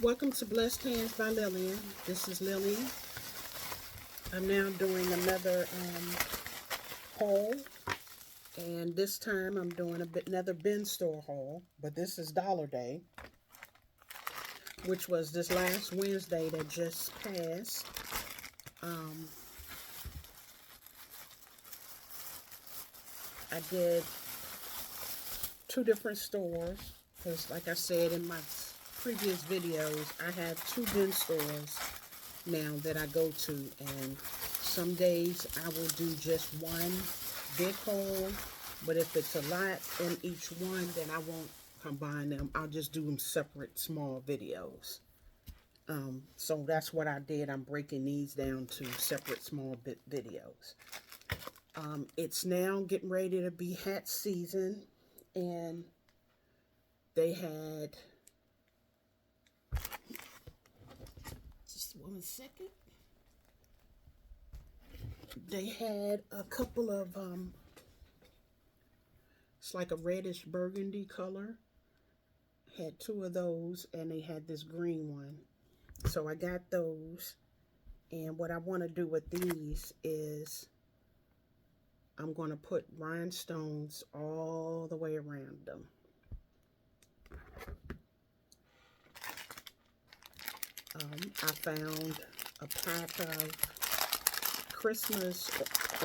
Welcome to Blessed Hands by Lillian. This is Lillian. I'm now doing another haul, and this time I'm doing another bin store haul, but this is Dollar Day, which was this last Wednesday that just passed. I did two different stores because, like I said in my previous videos, I have two bin stores now that I go to, and some days I will do just one big haul, but if it's a lot in each one, then I won't combine them. I'll just do them separate small videos. So that's what I did. I'm breaking these down to separate small videos. It's now getting ready to be hat season, and they had, just 1 second, they had a couple of, it's like a reddish burgundy color. Had two of those, and they had this green one. So I got those, and what I want to do with these is I'm going to put rhinestones all the way around them. I found a pack of Christmas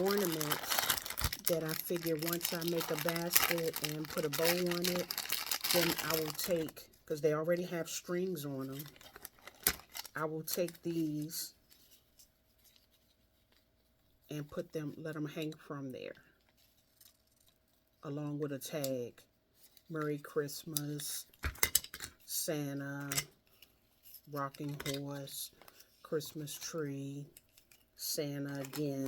ornaments that I figure once I make a basket and put a bow on it, then I will take, because they already have strings on them, I will take these and put them, let them hang from there, along with a tag. Merry Christmas, Santa, rocking horse, Christmas tree, Santa again.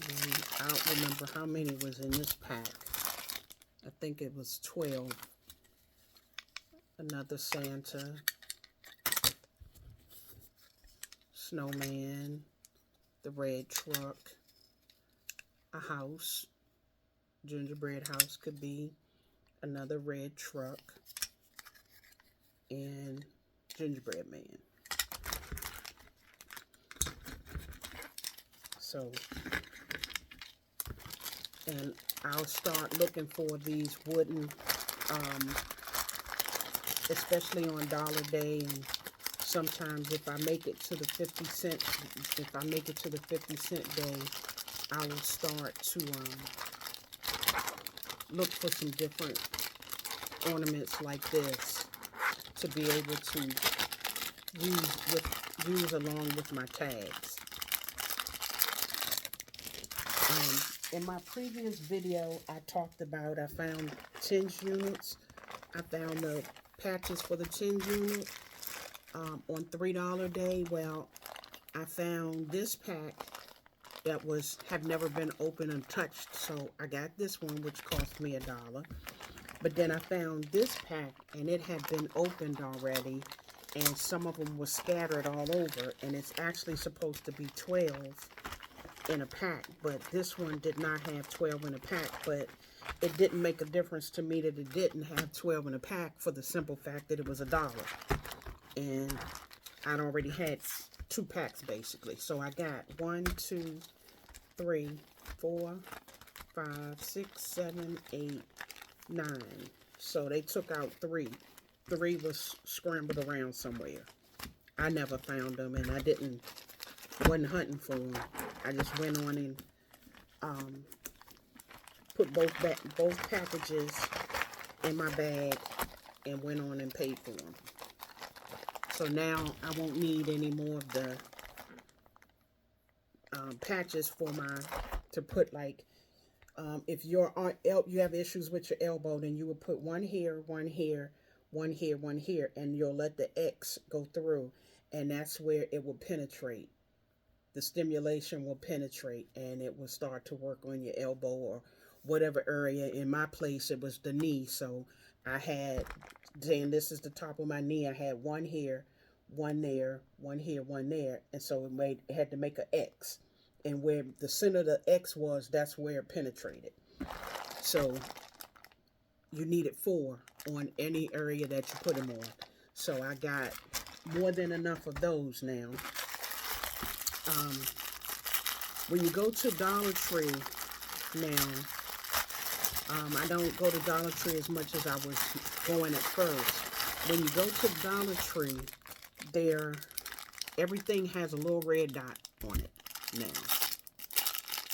And I don't remember how many was in this pack. I think it was 12. Another Santa, snowman, the red truck, a house, gingerbread house could be, another red truck, and gingerbread man. So, and I'll start looking for these wooden, especially on Dollar Day, and sometimes if I make it to the 50 cent, if I make it to the 50-cent day, I will start to look for some different ornaments like this to be able to use along with my tags. In my previous video, I talked about, I found tins units. I found the patches for the tins unit on $3 day. Well, I found this pack that had never been opened and touched, so I got this one, which cost me $1. But then I found this pack, and it had been opened already, and some of them were scattered all over, and it's actually supposed to be 12 in a pack, but this one did not have 12 in a pack. But it didn't make a difference to me that it didn't have 12 in a pack, for the simple fact that it was $1, and I'd already had 2 packs basically. So I got 1, 2, 3, 4, 5, 6, 7, 8, 9. So they took out 3. 3 was scrambled around somewhere. I never found them, and I wasn't hunting for them. I just went on and put both packages in my bag and went on and paid for them. So now I won't need any more of the patches to put, like, if you have issues with your elbow, then you would put one here, one here, one here, one here, and you'll let the X go through, and that's where it will penetrate. The stimulation will penetrate, and it will start to work on your elbow or whatever area. In my place, it was the knee, so I had, saying this is the top of my knee, I had one here, one there, one here, one there, and so it had to make an X. And where the center of the X was, that's where it penetrated. So you needed 4 on any area that you put them on. So I got more than enough of those now. When you go to Dollar Tree now, I don't go to Dollar Tree as much as I was going at first. When you go to Dollar Tree, everything has a little red dot on it now.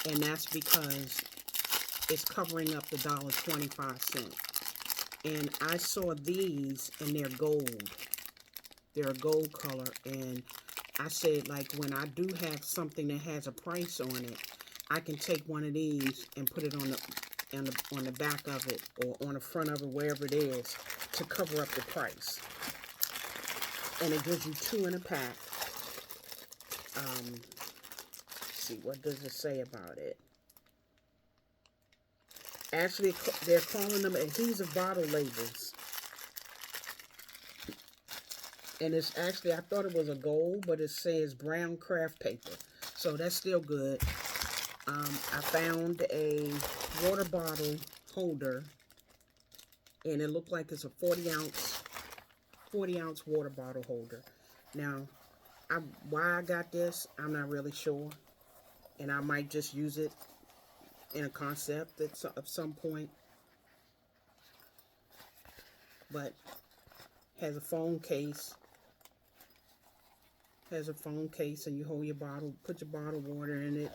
And that's because it's covering up the $1.25. And I saw these and they're gold. They're a gold color. And I said, like, when I do have something that has a price on it, I can take one of these and put it on the back of it or on the front of it, wherever it is, to cover up the price. And it gives you 2 in a pack. Let's see, what does it say about it? Actually, they're calling them adhesive bottle labels. And it's actually, I thought it was a gold, but it says brown craft paper. So that's still good. I found a water bottle holder, and it looked like it's a 40 ounce water bottle holder. Now, why I got this, I'm not really sure. And I might just use it in a concept at some point. But has a phone case. And you hold your bottle, put your bottle of water in it,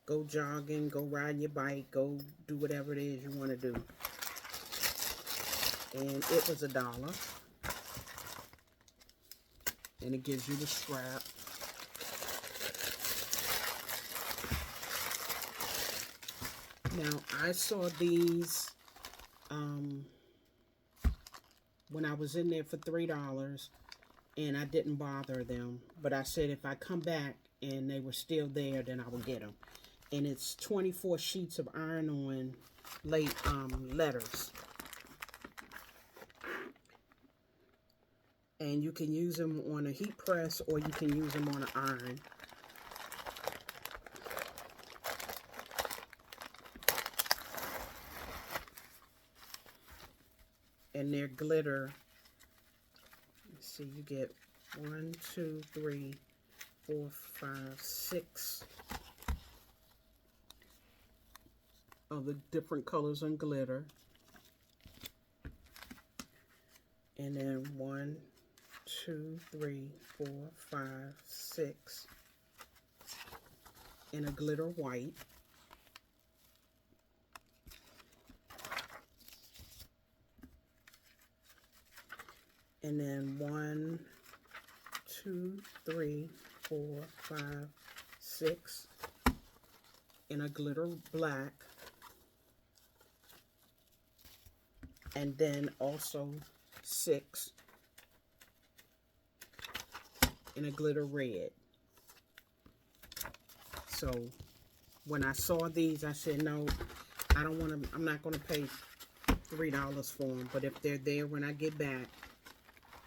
go jogging, go riding your bike, go do whatever it is you want to do. And it was $1. And it gives you the strap. Now, I saw these when I was in there for $3, and I didn't bother them. But I said if I come back and they were still there, then I would get them. And it's 24 sheets of iron-on letters. And you can use them on a heat press, or you can use them on an iron. And they're glitter. Let's see, you get 1, 2, 3, 4, 5, 6 of the different colors and glitter. And then 1, 2, 3, 4, 5, 6 in a glitter white. And then 1, 2, 3, 4, 5, 6 in a glitter black. And then also 6 in a glitter red. So when I saw these, I said, no, I'm not going to pay $3 for them. But if they're there when I get back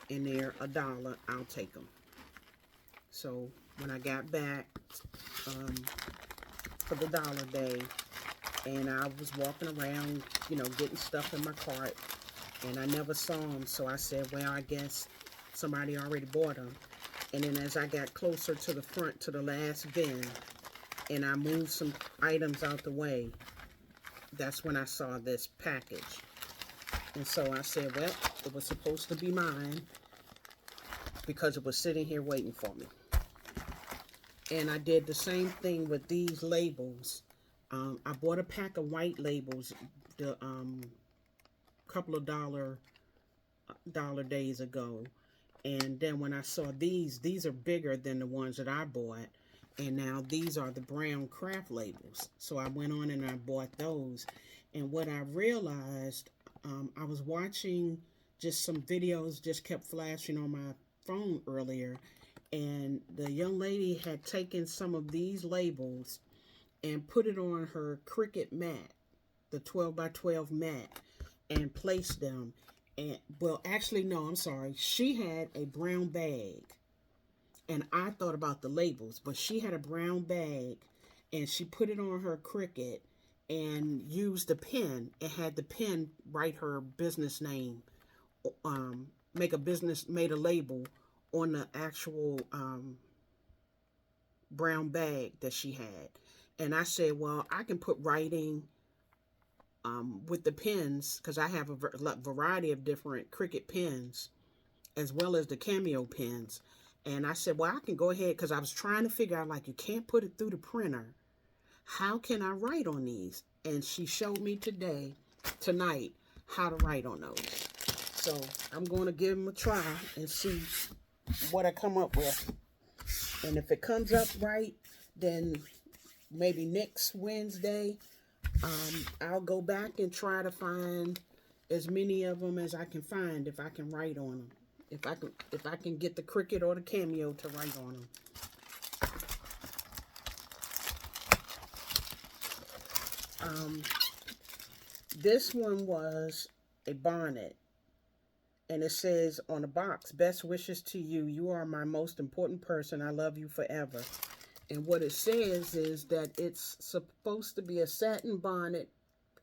and they're $1, I'll take them. So when I got back for the Dollar Day, and I was walking around, getting stuff in my cart, and I never saw them, so I said, well, I guess somebody already bought them. And then as I got closer to the front, to the last bin, and I moved some items out the way, that's when I saw this package. And so I said, well, it was supposed to be mine, because it was sitting here waiting for me. And I did the same thing with these labels. I bought a pack of white labels the couple of dollar days ago. And then when I saw these are bigger than the ones that I bought. And now these are the brown craft labels. So I went on and I bought those. And what I realized, I was watching just some videos, just kept flashing on my phone earlier. And the young lady had taken some of these labels and put it on her Cricut mat, the 12 by 12 mat, and placed them. And, well, actually, no, I'm sorry. She had a brown bag, and I thought about the labels, but she had a brown bag, and she put it on her Cricut and used the pen and had the pen write her business name, made a label on the actual brown bag that she had. And I said, well, I can put writing with the pens, because I have a variety of different Cricut pens as well as the Cameo pens. And I said, well, I can go ahead, because I was trying to figure out, like, you can't put it through the printer. How can I write on these? And she showed me tonight, how to write on those. So I'm going to give them a try and see what I come up with. And if it comes up right, then maybe next Wednesday, I'll go back and try to find as many of them as I can find, if I can write on them. If I can get the Cricut or the Cameo to write on them. This one was a bonnet, and it says on the box, "Best wishes to you. You are my most important person. I love you forever." And what it says is that it's supposed to be a satin bonnet,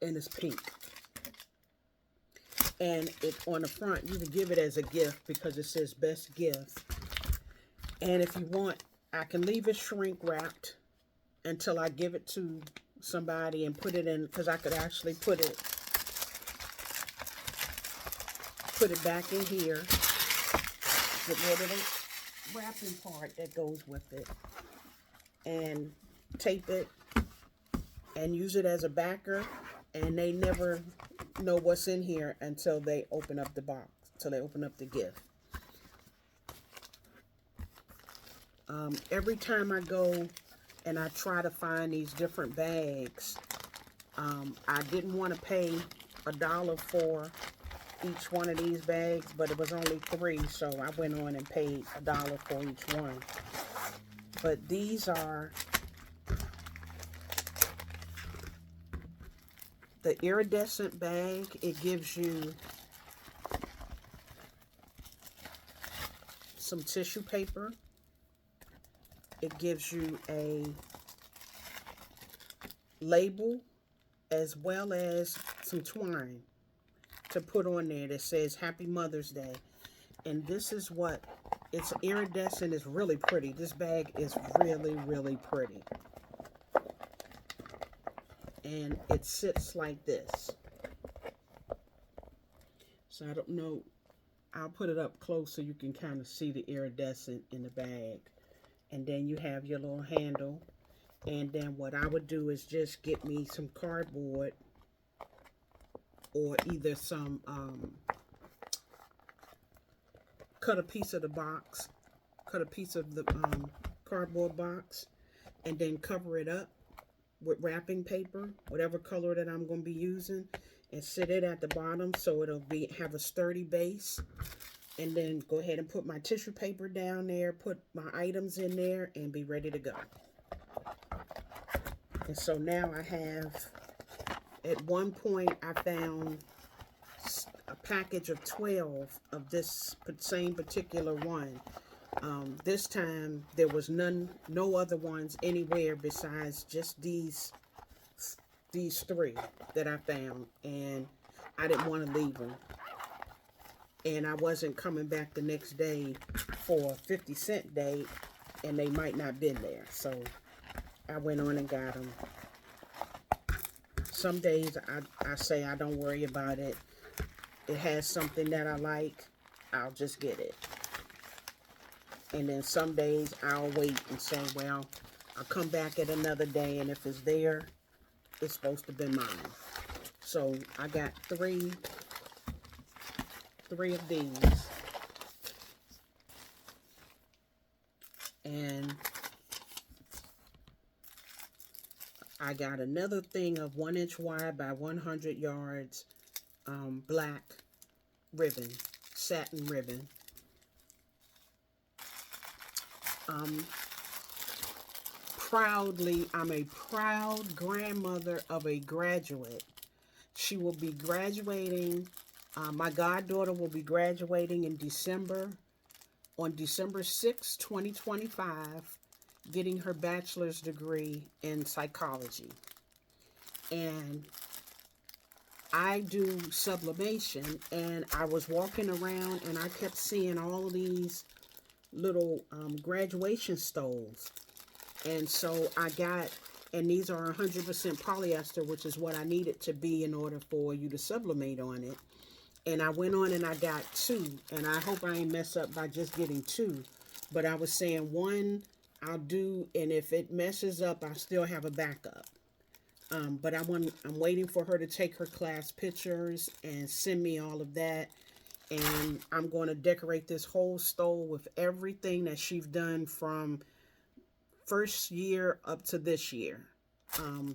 and it's pink. And it on the front, you can give it as a gift because it says best gift. And if you want, I can leave it shrink wrapped until I give it to somebody and put it in, because I could actually put it back in here, get rid of the wrapping part that goes with it, and tape it and use it as a backer. And they never know what's in here until they open up the box, until they open up the gift. Every time I go and I try to find these different bags, I didn't want to pay $1 for each one of these bags, but it was only 3, so I went on and paid $1 for each one. But these are the iridescent bag. It gives you some tissue paper. It gives you a label as well as some twine to put on there that says Happy Mother's Day. And this is what, it's iridescent. It's really pretty. This bag is really, really pretty. And it sits like this. So I don't know, I'll put it up close so you can kind of see the iridescent in the bag. And then you have your little handle. And then what I would do is just get me some cardboard, or either some, cut a piece of the box, cut a piece of the cardboard box, and then cover it up with wrapping paper, whatever color that I'm going to be using, and sit it at the bottom so it'll have a sturdy base. And then go ahead and put my tissue paper down there, put my items in there, and be ready to go. And so now I have, at one point I found a package of 12 of this same particular one. This time there was no other ones anywhere besides just these 3 that I found, and I didn't want to leave them. And I wasn't coming back the next day for a 50-cent day, and they might not been there. So I went on and got them. Some days I say I don't worry about it. It has something that I like, I'll just get it. And then some days I'll wait and say, well, I'll come back at another day, and if it's there, it's supposed to be mine. So I got three of these. And I got another thing of 1 inch wide by 100 yards black ribbon, satin ribbon. I'm a proud grandmother of a graduate. She will be graduating. My goddaughter will be graduating in December, on December 6, 2025. getting her bachelor's degree in psychology. And I do sublimation, and I was walking around and I kept seeing all of these little graduation stoles. And so I got, and these are 100% polyester, which is what I need it to be in order for you to sublimate on it. And I went on and I got two, and I hope I ain't mess up by just getting two. But I was saying one I'll do, and if it messes up, I still have a backup. But I'm waiting for her to take her class pictures and send me all of that. And I'm going to decorate this whole stole with everything that she's done from first year up to this year.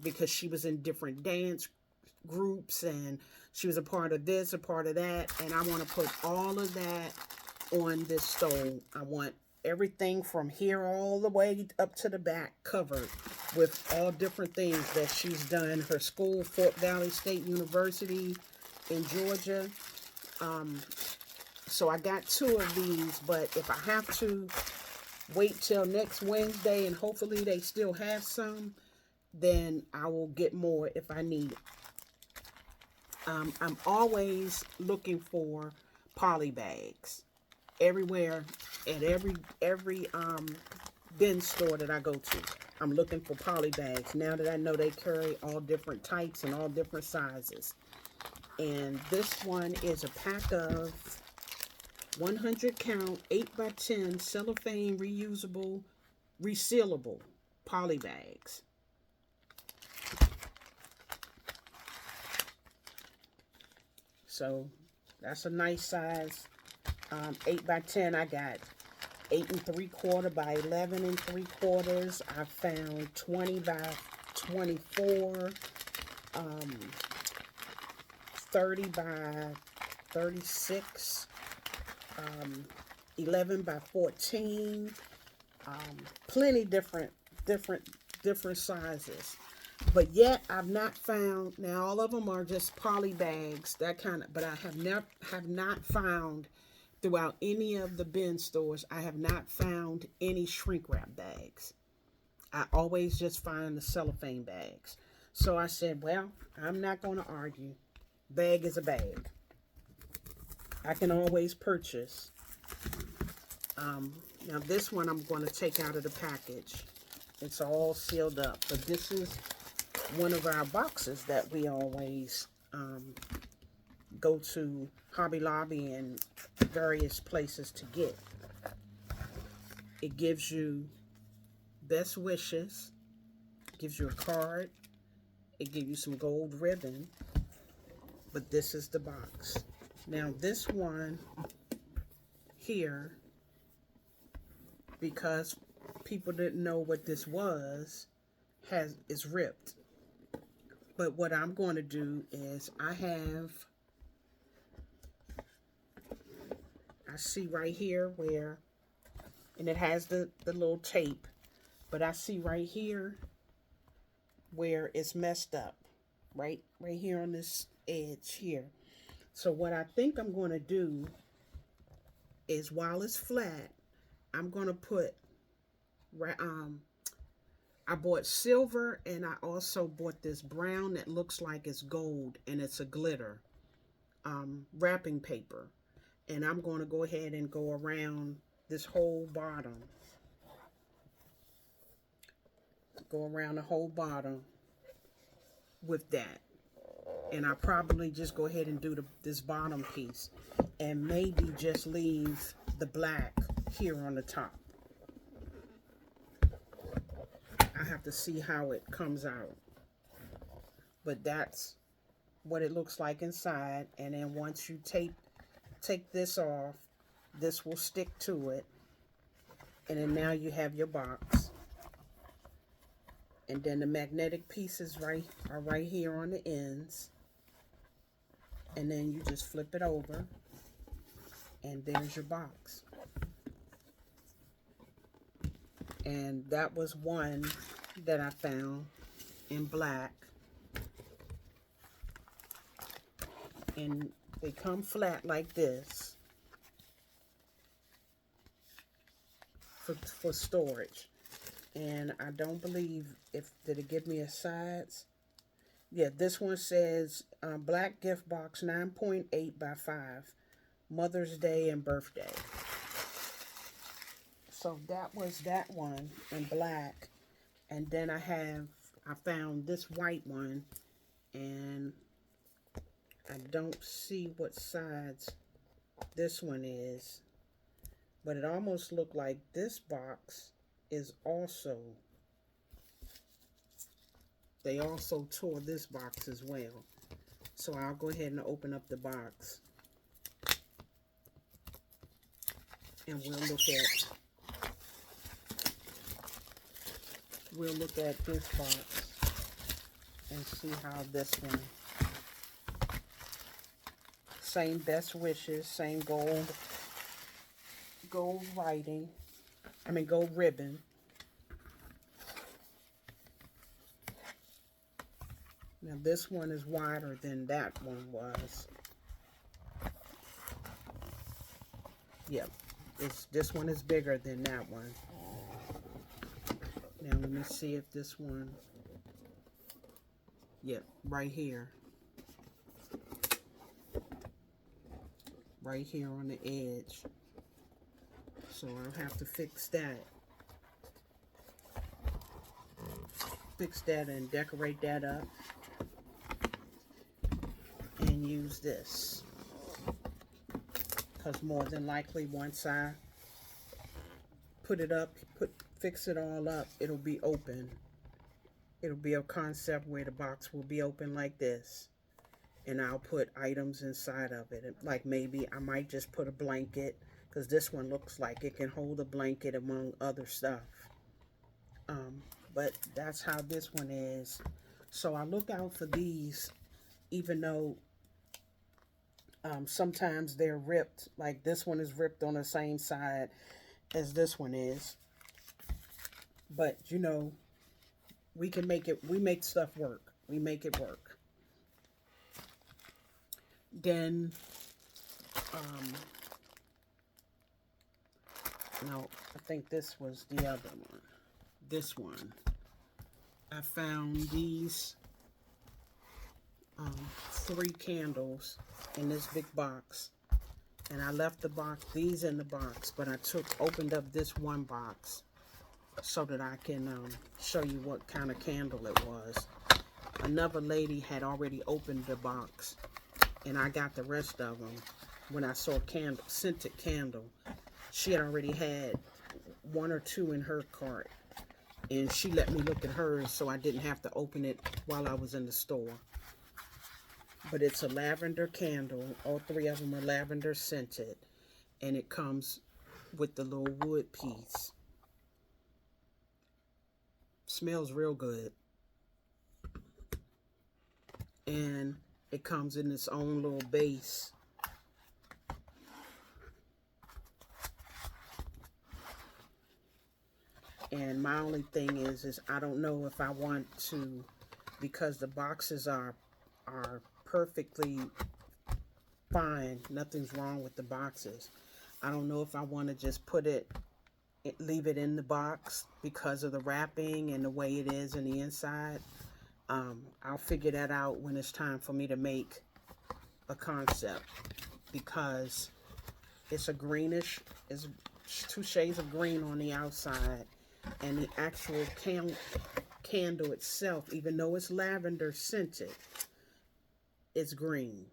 Because she was in different dance groups and she was a part of this, a part of that. And I want to put all of that on this stole. I want everything from here all the way up to the back covered with all different things that she's done. Her school, Fort Valley State University in Georgia. So I got two of these, but if I have to wait till next Wednesday and hopefully they still have some, then I will get more if I need it. I'm always looking for poly bags everywhere at every bin store that I go to. I'm looking for poly bags now that I know they carry all different types and all different sizes. And this one is a pack of 100 count 8x10 cellophane reusable resealable poly bags. So that's a nice size. 8x10. I got 8 3/4 by 11 3/4. I found 20 by 24, 30 by 36, 11 by 14. Plenty different sizes. But yet I've not found, now all of them are just poly bags, that kind of, but I have not found throughout any of the bin stores, I have not found any shrink wrap bags. I always just find the cellophane bags. So I said, well, I'm not going to argue. Bag is a bag. I can always purchase. Now this one I'm going to take out of the package. It's all sealed up. But this is one of our boxes that we always go to Hobby Lobby and various places to get. It gives you best wishes, gives you a card, it gives you some gold ribbon, but this is the box. Now this one here, because people didn't know what this was, is ripped. But what I'm going to do is I see right here where, and it has the little tape, but I see right here where it's messed up, right here on this edge here. So what I think I'm going to do is, while it's flat, I'm going to put, I bought silver, and I also bought this brown that looks like it's gold, and it's a glitter wrapping paper. And I'm going to go ahead and go around this whole bottom. Go around the whole bottom with that. And I'll probably just go ahead and do this bottom piece. And maybe just leave the black here on the top. I have to see how it comes out. But that's what it looks like inside. And then once you take this off, this will stick to it, and then now you have your box. And then the magnetic pieces are right here on the ends, and then you just flip it over, and there's your box. And that was one that I found in black, and they come flat like this for storage. And I don't believe, did it give me a size? Yeah, this one says black gift box 9.8 by 5, Mother's Day and birthday. So that was that one in black. And then I found this white one, and I don't see what size this one is, but it almost looked like this box is also, they also tore this box as well. So I'll go ahead and open up the box, and we'll look at this box and see how this one, same best wishes, same gold writing, gold ribbon. Now this one is wider than that one was. Yep, this one is bigger than that one. Now let me see if this one, yep, right here. Right here on the edge. So I'll have to fix that. Fix that and decorate that up. And use this. Because more than likely once I put it up, fix it all up, it'll be open. It'll be a concept where the box will be open like this. And I'll put items inside of it. Like maybe I might just put a blanket, because this one looks like it can hold a blanket among other stuff. But that's how this one is. So I look out for these, even though sometimes they're ripped. Like this one is ripped on the same side as this one is. But you know, we make stuff work. We make it work. Then, no, I think this was the other one. This one. I found these 3 candles in this big box. And I left these in the box, but I opened up this one box so that I can show you what kind of candle it was. Another lady had already opened the box, and I got the rest of them when I saw scented candle. She had already had 1 or 2 in her cart, and she let me look at hers so I didn't have to open it while I was in the store. But it's a lavender candle. All 3 of them are lavender scented, and it comes with the little wood piece. Smells real good. And it comes in its own little base. And my only thing is I don't know if I want to, because the boxes are perfectly fine. Nothing's wrong with the boxes. I don't know if I want to just leave it in the box because of the wrapping and the way it is in the inside. I'll figure that out when it's time for me to make a concept, because it's a greenish, it's 2 shades of green on the outside, and the actual candle itself, even though it's lavender scented, it's green.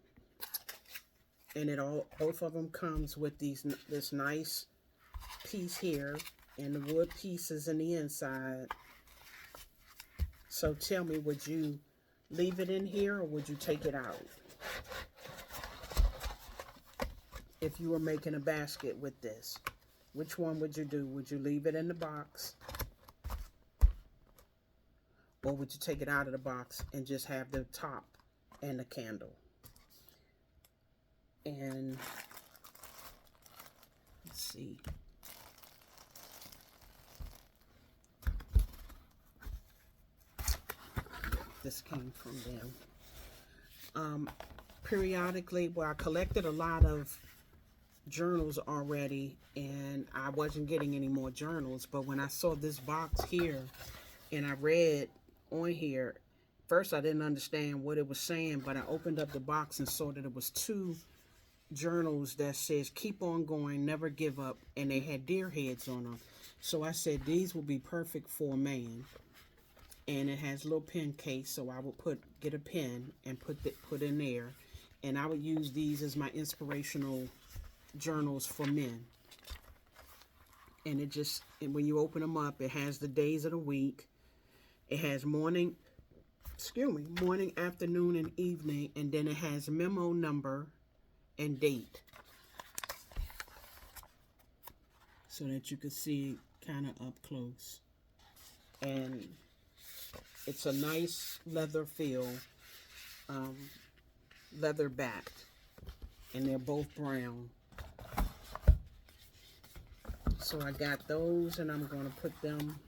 And both of them comes with this nice piece here, and the wood pieces in the inside. So tell me, would you leave it in here or would you take it out? If you were making a basket with this, which one would you do? Would you leave it in the box? Or would you take it out of the box and just have the top and the candle? And let's see. This came from them. Periodically, I collected a lot of journals already, and I wasn't getting any more journals. But when I saw this box here and I read on here, first I didn't understand what it was saying, but I opened up the box and saw that it was two journals that says keep on going, never give up, and they had deer heads on them. So I said these will be perfect for a man. And it has a little pen case, so I would get a pen and put in there, and I would use these as my inspirational journals for men. And when you open them up, it has the days of the week. It has morning, afternoon, and evening, and then it has memo number and date, so that you can see kind of up close. And it's a nice leather feel, leather backed, and they're both brown. So I got those, and I'm going to put them,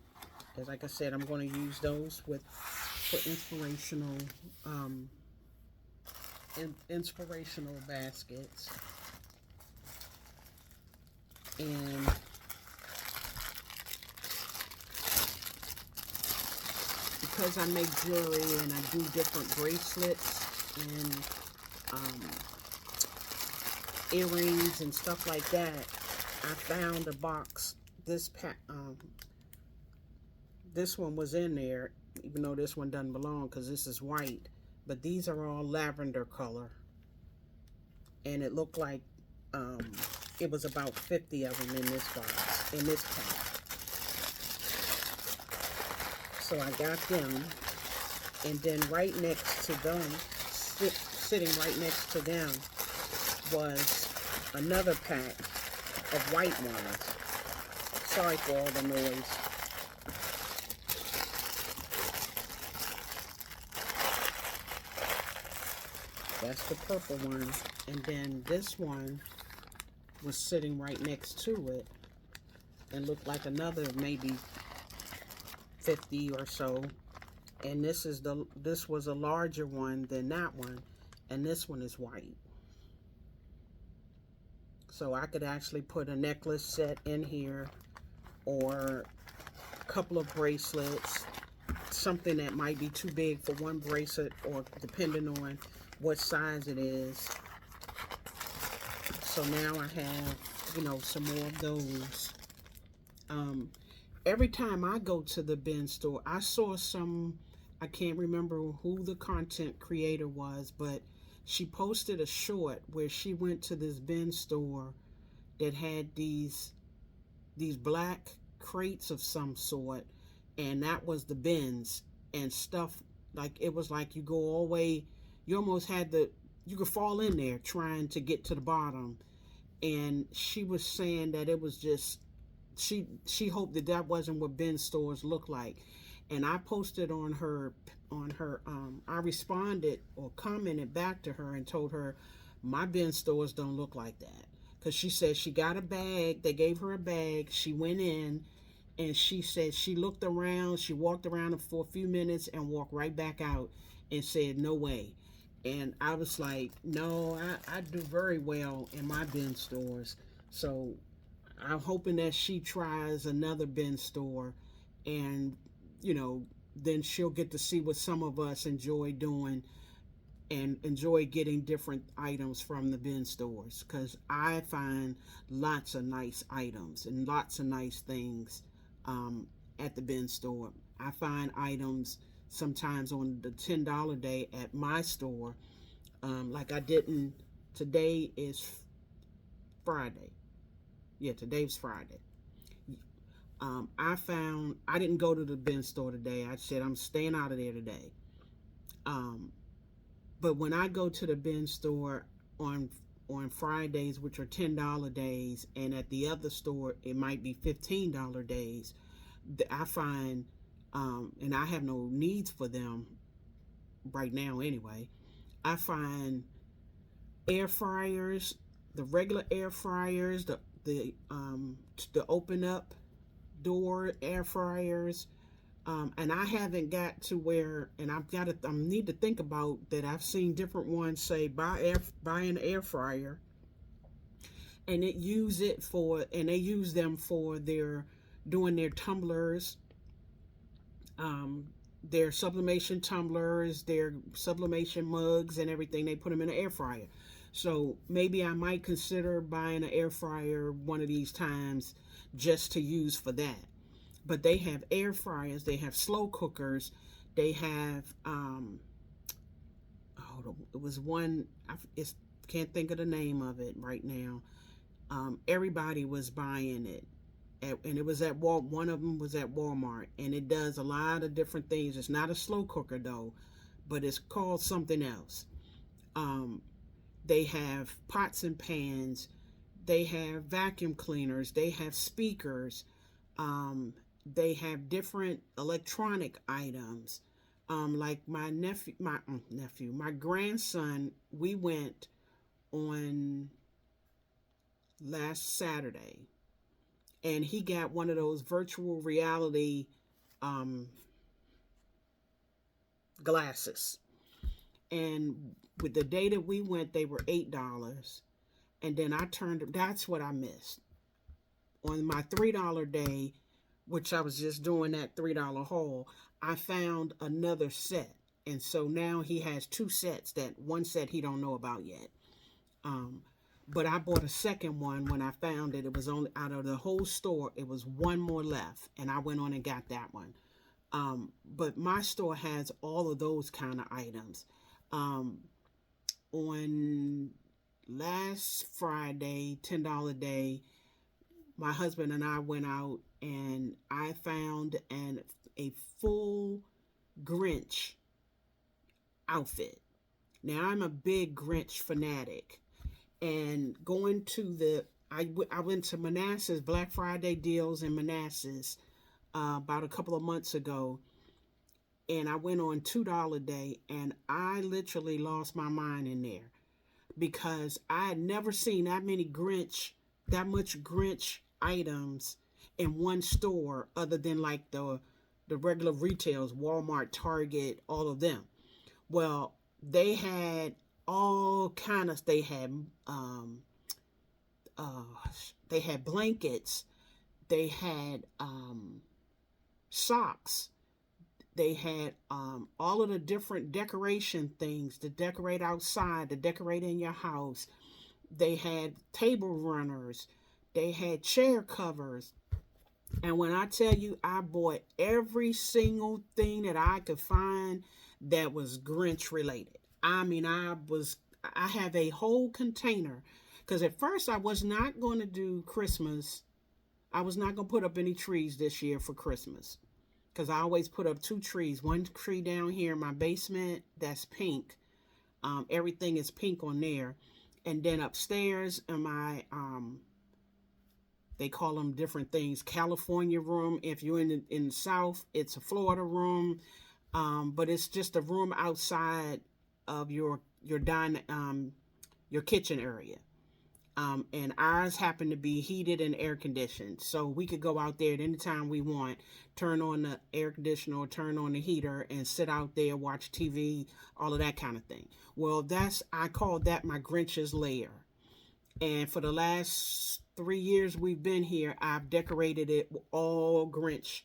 as like I said, I'm going to use those for inspirational baskets. And because I make jewelry and I do different bracelets and earrings and stuff like that, I found a box. This one was in there, even though this one doesn't belong because this is white. But these are all lavender color, and it looked like it was about 50 of them in this box, in this pack. So I got them, and then right next to them, sitting right next to them, was another pack of white ones. Sorry for all the noise. That's the purple one. And then this one was sitting right next to it and looked like another maybe 50 or so. And this was a larger one than that one, and this one is white. So I could actually put a necklace set in here, or a couple of bracelets, something that might be too big for one bracelet, or depending on what size it is. So now I have, some more of those. Every time I go to the bin store, I saw I can't remember who the content creator was, but she posted a short where she went to this bin store that had these black crates of some sort, and that was the bins and stuff. Like, it was like you go all the way, you almost you could fall in there trying to get to the bottom. And she was saying that it was just, she hoped that wasn't what bin stores look like. And I posted on her, I responded or commented back to her and told her, my bin stores don't look like that. Because she said she got a bag, they gave her a bag, she went in, and she said she looked around, she walked around for a few minutes and walked right back out and said, no way. And I was like, no, I do very well in my bin stores. So I'm hoping that she tries another bin store, and then she'll get to see what some of us enjoy doing and enjoy getting different items from the bin stores, because I find lots of nice items and lots of nice things at the bin store. I find items sometimes on the $10 day at my store. Like today is Friday. Yeah, today's Friday. I didn't go to the bin store today. I said I'm staying out of there today. But when I go to the bin store on Fridays, which are $10 days, and at the other store it might be $15 days, I find, and I have no needs for them right now anyway, I find air fryers, the regular air fryers, the open up door air fryers, and I haven't got to where, and I need to think about that. I've seen different ones say buy an air fryer, and it use it for, and they use them for their doing their tumblers, um, their sublimation tumblers, their sublimation mugs, and everything. They put them in an air fryer. So maybe I might consider buying an air fryer one of these times just to use for that. But they have air fryers, they have slow cookers, they have oh, it was one, can't think of the name of it right now. Everybody was buying it, and it was at one of them was at Walmart, and it does a lot of different things. It's not a slow cooker though, but it's called something else. Um, they have pots and pans, they have vacuum cleaners, they have speakers, um, they have different electronic items. Like my grandson, we went on last Saturday, and he got one of those virtual reality um, glasses. And with the day that we went, they were $8. And then I turned. That's what I missed on my $3 day, which I was just doing that $3 haul. I found another set, and so now he has two sets. That one set he don't know about yet. Um, but I bought a second one when I found it. It was only out of the whole store. It was one more left, and I went on and got that one. But my store has all of those kind of items. Um, on last Friday, $10 day, my husband and I went out, and I found a full Grinch outfit. Now I'm a big Grinch fanatic, and going to I went to Manassas, Black Friday deals in Manassas, about a couple of months ago, and I went on $2 day, and I literally lost my mind in there because I had never seen that much Grinch items in one store, other than like the regular retails, Walmart, Target, all of them. Well, they had all kind of. Uh, they had blankets. They had socks. They had all of the different decoration things to decorate outside, to decorate in your house. They had table runners. They had chair covers. And when I tell you, I bought every single thing that I could find that was Grinch related. I mean, I have a whole container, because at first I was not going to do Christmas. I was not going to put up any trees this year for Christmas, because I always put up two trees. One tree down here in my basement that's pink. Everything is pink on there. And then upstairs in my they call them different things. California room. If you're in the South, it's a Florida room. But it's just a room outside of your your kitchen area. And ours happened to be heated and air conditioned, so we could go out there at any time we want, turn on the air conditioner or turn on the heater and sit out there, watch TV, all of that kind of thing. Well, I call that my Grinch's lair. And for the last 3 years we've been here, I've decorated it with all Grinch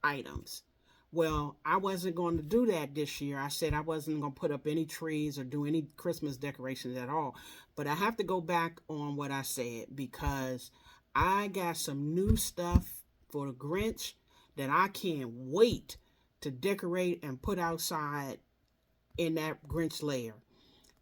items. Well, I wasn't going to do that this year. I said I wasn't going to put up any trees or do any Christmas decorations at all. But I have to go back on what I said, because I got some new stuff for the Grinch that I can't wait to decorate and put outside in that Grinch lair.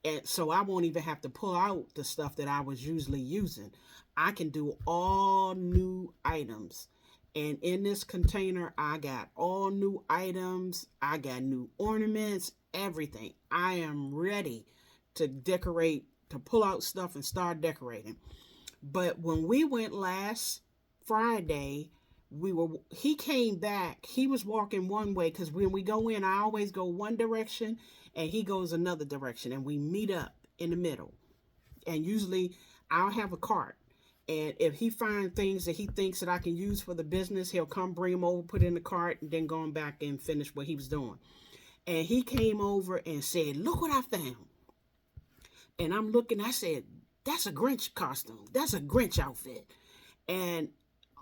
And so I won't even have to pull out the stuff that I was usually using. I can do all new items. And in this container, I got all new items. I got new ornaments, everything. I am ready to decorate, to pull out stuff and start decorating. But when we went last Friday, he came back. He was walking one way, because when we go in, I always go one direction and he goes another direction, and we meet up in the middle. And usually I'll have a cart. And if he finds things that he thinks that I can use for the business, he'll come bring them over, put it in the cart, and then go on back and finish what he was doing. And he came over and said, "Look what I found." And I'm looking, I said, that's a Grinch costume. That's a Grinch outfit. And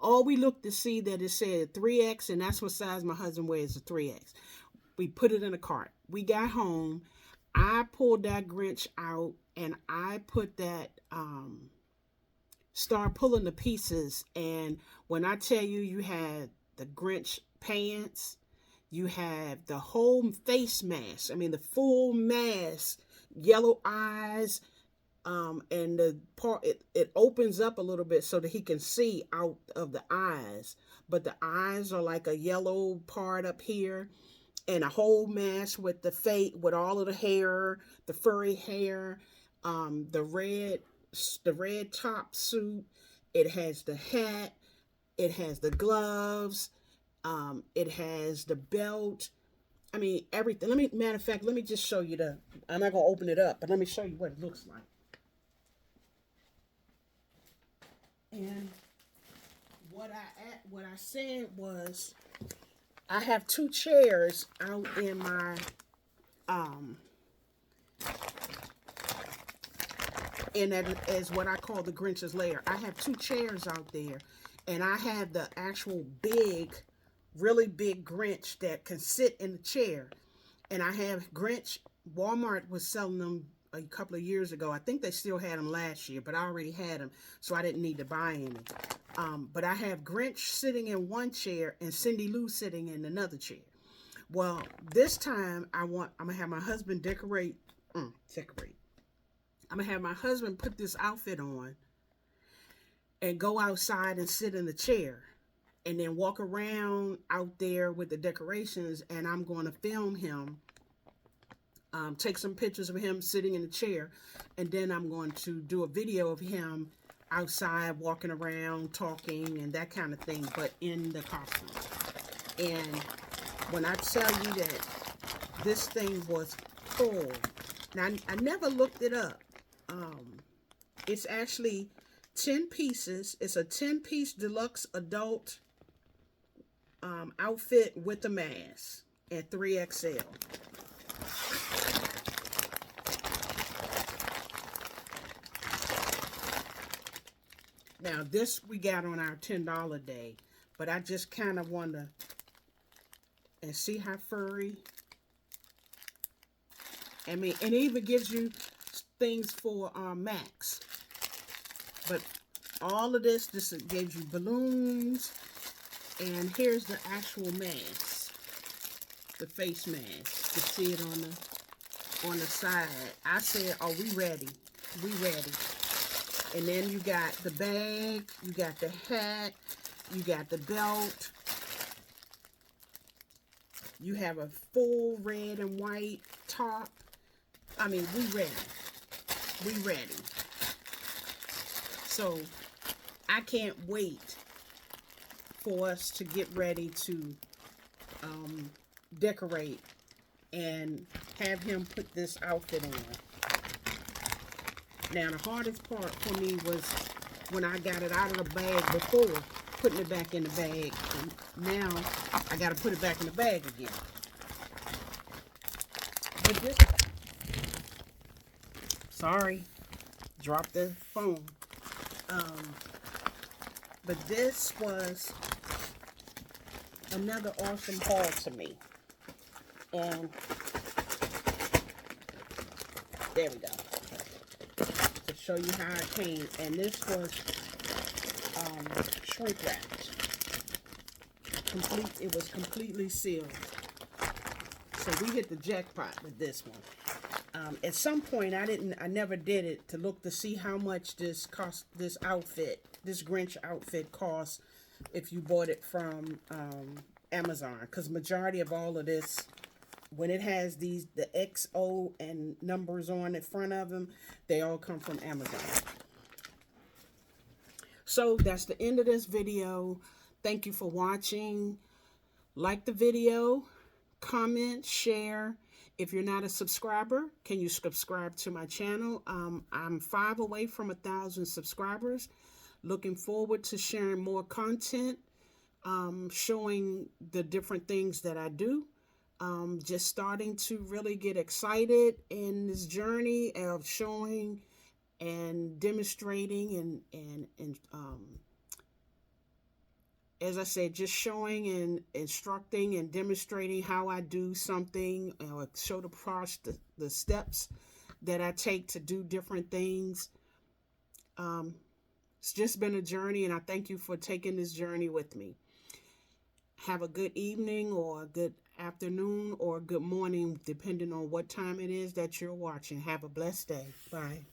all we looked to see that it said 3X, and that's what size my husband wears, a 3X. We put it in a cart. We got home. I pulled that Grinch out and I put that, start pulling the pieces. And when I tell you, you had the Grinch pants, you have the whole face mask. I mean, the full mask, yellow eyes, and the part it opens up a little bit so that he can see out of the eyes. But the eyes are like a yellow part up here, and a whole mask with the face, with all of the hair, the furry hair, the red top suit. It has the hat. It has the gloves. It has the belt. I mean, everything. Matter of fact, let me just show you I'm not gonna open it up, but let me show you what it looks like. And what I said was, I have 2 chairs out in my and that is what I call the Grinch's lair. I have 2 chairs out there, and I have the actual big, really big Grinch that can sit in the chair. And I have Grinch. Walmart was selling them a couple of years ago. I think they still had them last year, but I already had them, so I didn't need to buy any. But I have Grinch sitting in one chair and Cindy Lou sitting in another chair. Well, this time I'm gonna have my husband decorate. I'm gonna have my husband put this outfit on and go outside and sit in the chair, and then walk around out there with the decorations. And I'm going to film him, take some pictures of him sitting in the chair, and then I'm going to do a video of him outside walking around, talking, and that kind of thing, but in the costume. And when I tell you that this thing was full, now I never looked it up. It's actually 10 pieces. It's a 10-piece deluxe adult outfit with a mask at 3XL. Now this we got on our $10 day, but I just kind of want to, and see how furry. I mean, and it even gives you things for Max. But all of this gives you balloons, and here's the actual mask, the face mask. You see it on the side. I said, "Are we ready? We ready?" And then you got the bag, you got the hat, you got the belt. You have a full red and white top. I mean, we ready. We ready. So, I can't wait for us to get ready to decorate and have him put this outfit on. Now, the hardest part for me was when I got it out of the bag before, putting it back in the bag. And now, I got to put it back in the bag again. But this... Sorry. Dropped the phone. But this was another awesome haul to me. And there we go. To show you how it came. And this was shrink wrapped. It was completely sealed. So we hit the jackpot with this one. At some point, I never did it to look to see how much this outfit, this Grinch outfit costs if you bought it from Amazon. Because majority of all of this, when it has the XO and numbers on the front of them, they all come from Amazon. So that's the end of this video. Thank you for watching. Like the video, comment, share. If you're not a subscriber, can you subscribe to my channel? I'm 5 away from 1,000 subscribers. Looking forward to sharing more content, showing the different things that I do. Just starting to really get excited in this journey of showing and demonstrating and as I said, just showing and instructing and demonstrating how I do something, or show the steps that I take to do different things. Um, it's just been a journey, and I thank you for taking this journey with me. Have a good evening, or a good afternoon, or a good morning, depending on what time it is that you're watching. Have a blessed day. Bye.